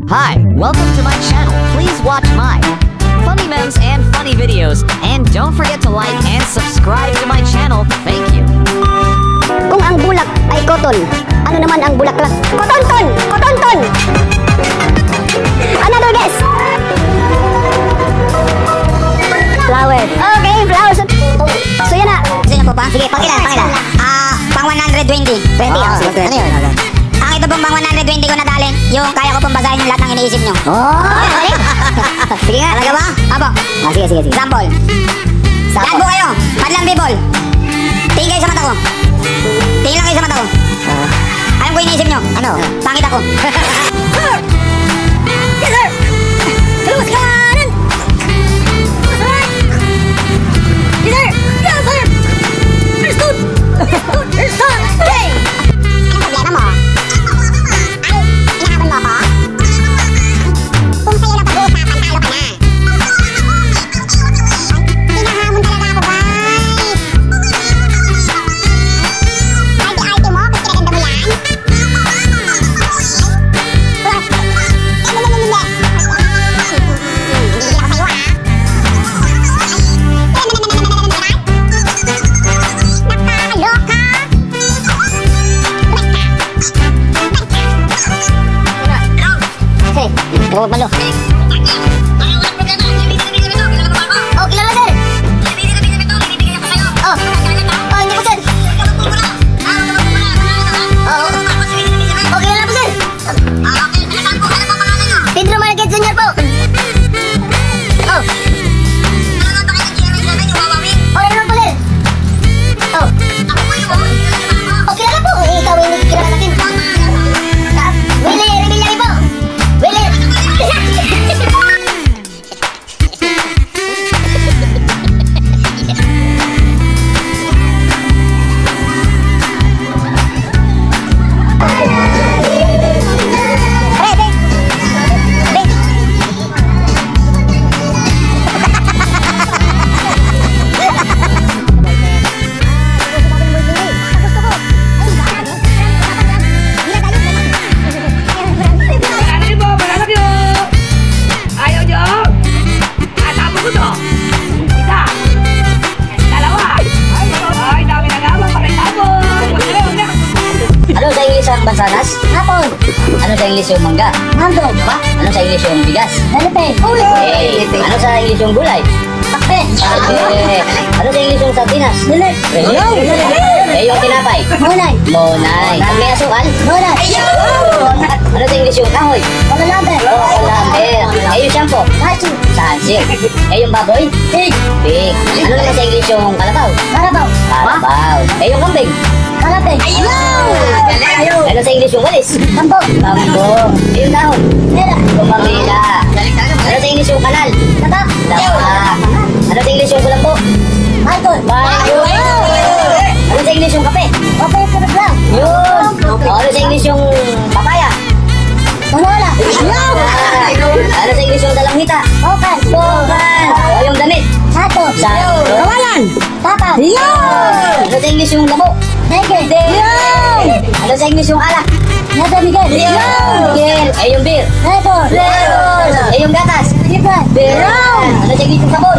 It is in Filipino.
Hi, welcome to my channel. Please watch my funny memes and funny videos. And don't forget to like and subscribe to my channel. Thank you. Kung ang bulak ay cotton, ano naman ang bulaklak? Kotonton! Kotonton! Another guess! Flower. Okay, flowers. So yan na. Sino po ba? Sige, pangilan. Pang 120. 20. Ano yun? Ang ito pong pang 120 ko nadalin, yung kaya ko pong basahin yung lahat ng iniisip nyo. Oh! Sige nga. Talaga ba? Apo. Sige. Example. Lahat po kayo. Madlang people. Tingin kayo sa mata ko. Tingin lang kayo sa mata ko. Alam ko iniisip nyo. Ano? Pangit ako. Sir! Yes, sir! Tulungan ka kanan! Yes, sir! Yes, sir! Understood! Understood! Okay! Anong problema mo? Ay, inahabol mo ako? Kung sa'yo na pag-uusapan, talo ka na. Hinahamon talaga ako, guys. Arte-arte mo, ba't kinaganda mo yan? Hindi ako sa'yo, Nakakaloka! Hey, huwag malo. Oh, kilala sir. Oh, hindi po sir. Oh, kilala po sir. Pedro Marquez Jr. po. Oh. Okay naman po sir. Oh. Oh, kilala po. Ikaw hindi kilala natin. Willie Rebillari po. Willie. Ano sa English ang bansanas? Hapon. Ano sa English yung mangga? Mango. Diba? Ano sa English yung bigas? Dalipe. Ano sa English yung gulay? Takpe. Ano sa English yung sardinas? Dilit. Yung tinapay? Monay. Monay. Ang may asukal? Monay. Ano sa English yung kahoy? Pagalaber. Laber. Yung shampoo? Hachi. Sansik. Yung baboy? Pig. Pig. Ano naman sa English yung kalabaw? Karabaw. Kalabaw. Yung kambing? Kalapig. Ano sa English yung walis? Tambo. Tambo. Yung dahon? Mera. Pumamila. Ano sa English yung kanal? Tatak. Dapak. Ano sa English yung kulambo? Alcohol. Ano sa English yung kape? Kape pero lang. Yun. Ano sa English yung papaya? Manola. Ano sa English yung dalanghita? Okan. Bokan. Yung damit? Sato. Sato. Kawalan. Tapal. Ano sa English yung labo? Deke. Ano sa English yung alak? Nado Miguel. Miguel. Yung beer? Nado. Yung gatas? Libre. Beer. Ano sa English yung sabon?